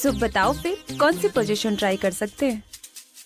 सो बताओ फिर कौन सी पोजीशन ट्राई कर सकते हैं?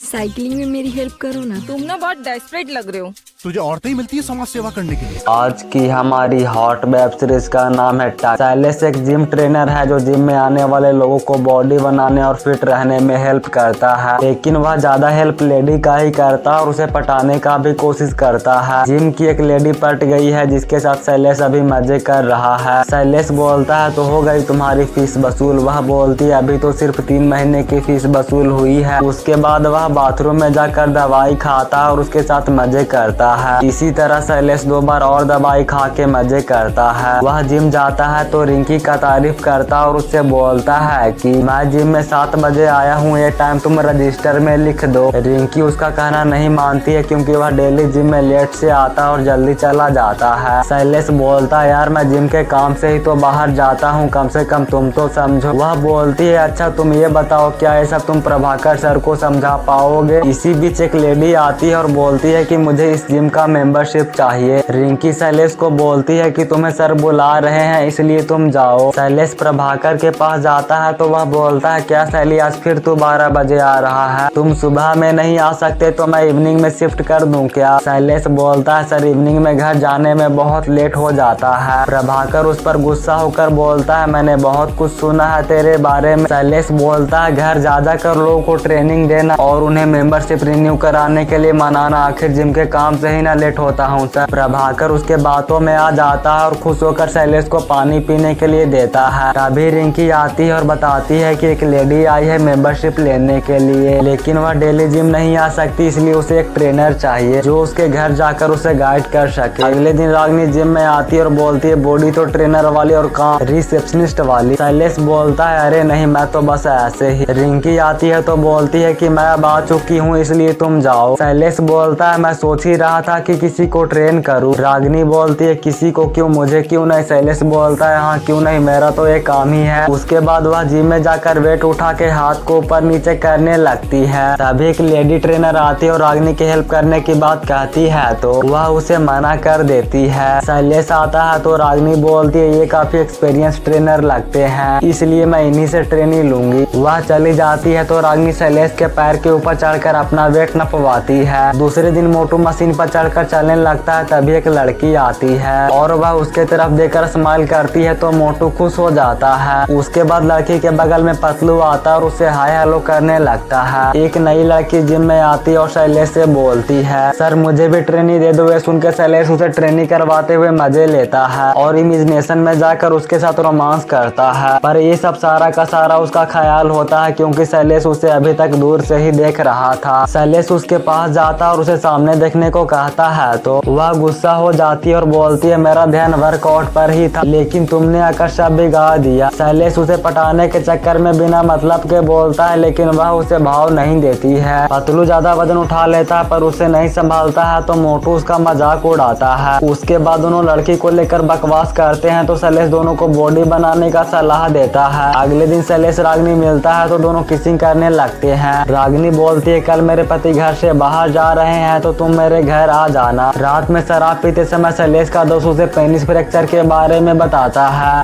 साइकिलिंग में मेरी हेल्प करो ना। तुम ना बहुत डेस्परेट लग रहे हो। तुझे औरतें ही मिलती है समाज सेवा करने के लिए। आज की हमारी हॉट वेब सीरीज का नाम है टक। शैलेश एक जिम ट्रेनर है जो जिम में आने वाले लोगों को बॉडी बनाने और फिट रहने में हेल्प करता है, लेकिन वह ज्यादा हेल्प लेडी का ही करता है और उसे पटाने का भी कोशिश करता है। जिम की एक लेडी पट गई है जिसके साथ शैलेश अभी मजे कर रहा है। शैलेश बोलता है तो हो गई तुम्हारी फीस वसूल। वह बोलती है अभी तो सिर्फ 3 महीने की फीस वसूल हुई है। उसके बाद वह बाथरूम में जाकर दवाई खाता है और उसके साथ मजे करता है। इसी तरह शैलेश 2 बार और दवाई खा के मजे करता है। वह जिम जाता है तो रिंकी का तारीफ करता है और उससे बोलता है कि मैं जिम में 7 बजे आया हूँ, ये टाइम तुम रजिस्टर में लिख दो। रिंकी उसका कहना नहीं मानती है क्योंकि वह डेली जिम में लेट से आता है और जल्दी चला जाता है। शैलेश बोलता है यार मैं जिम के काम से ही तो बाहर जाता हूँ, कम से कम तुम तो समझो। वह बोलती है अच्छा तुम ये बताओ क्या ये सब तुम प्रभाकर सर को समझा पाओगे? इसी बीच एक लेडी आती है और बोलती है कि मुझे इस जिम का मेंबरशिप चाहिए। रिंकी शैलेश को बोलती है कि तुम्हें सर बुला रहे हैं इसलिए तुम जाओ। शैलेश प्रभाकर के पास जाता है तो वह बोलता है क्या शैली आज फिर तू 12 बजे आ रहा है, तुम सुबह में नहीं आ सकते तो मैं इवनिंग में शिफ्ट कर दूं क्या? शैलेश बोलता है सर इवनिंग में घर जाने में बहुत लेट हो जाता है। प्रभाकर उस पर गुस्सा होकर बोलता है मैंने बहुत कुछ सुना है तेरे बारे में। शैलेश बोलता है घर जा कर लोगों को ट्रेनिंग देना और उन्हें मेंबरशिप रिन्यू कराने के लिए मनाना, आखिर जिम के काम से ही ना लेट होता हूँ सर। प्रभाकर उसके बातों में आ जाता है और खुश होकर शैलेश को पानी पीने के लिए देता है। तभी रिंकी आती है और बताती है कि एक लेडी आई है मेंबरशिप लेने के लिए, लेकिन वह डेली जिम नहीं आ सकती इसलिए उसे एक ट्रेनर चाहिए जो उसके घर जाकर उसे गाइड कर सके। अगले दिन रागिनी जिम में आती है और बोलती है बॉडी तो ट्रेनर वाली और काम रिसेप्शनिस्ट वाली। शैलेश बोलता है अरे नहीं मैं तो बस ऐसे ही। रिंकी आती है तो बोलती है कि मैं अब आ चुकी हूँ इसलिए तुम जाओ। शैलेश बोलता है मैं सोच ही रहा था कि किसी को ट्रेन करूँ। रागिनी बोलती है किसी को क्यों, मुझे क्यों नहीं? शैलेश बोलता है हाँ क्यों नहीं, मेरा तो एक काम ही है। उसके बाद वह जिम में जाकर वेट उठा के हाथ को ऊपर नीचे करने लगती है। तभी एक लेडी ट्रेनर आती है और रागिनी की हेल्प करने की बात कहती है तो वह उसे मना कर देती है। शैलेश आता है तो रागिनी बोलती है ये काफी एक्सपीरियंस ट्रेनर लगते हैं इसलिए मैं इन्हीं से ट्रेनिंग लूंगी। वह चली जाती है तो रागिनी शैलेश के पैर के ऊपर चढ़कर अपना वेट नपवाती है। दूसरे दिन मोटू मशीन पर चढ़कर चलने लगता है। तभी एक लड़की आती है और वह उसके तरफ देखकर स्माइल करती है तो मोटू खुश हो जाता है। उसके बाद लड़की के बगल में पतलू आता है और उसे हाय हेलो करने लगता है। एक नई लड़की जिम में आती है और शैलेश से बोलती है सर मुझे भी ट्रेनिंग दे दो। सुनकर शैलेश उसे ट्रेनिंग करवाते हुए मजे लेता है और इमेजिनेशन में जाकर उसके साथ रोमांस करता है, पर ये सब सारा का सारा उसका ख्याल होता है क्योंकि शैलेश उसे अभी तक दूर से ही देख रहा था। शैलेश उसके पास जाता और उसे सामने देखने को कहता है तो वह गुस्सा हो जाती है और बोलती है मेरा ध्यान वर्कआउट पर ही था लेकिन तुमने आकर सब बिगाड़ दिया। शैलेश उसे पटाने के चक्कर में बिना मतलब के बोलता है लेकिन वह उसे भाव नहीं देती है। पतलू ज्यादा वजन उठा लेता है पर उसे नहीं संभालता है तो मोटू उसका मजाक उड़ाता है। उसके बाद दोनों लड़की को लेकर बकवास करते हैं तो शैलेश दोनों को बॉडी बनाने का सलाह देता है। अगले दिन शैलेश रागिनी मिलता है तो दोनों किसिंग करने लगते हैं। रागिनी बोलती है कल मेरे पति घर से बाहर जा रहे हैं तो तुम मेरे घर आ जाना। रात में शराब पीते समय शैलेश का दोस्त उसे पेनिस फ्रैक्चर के बारे में बताता है।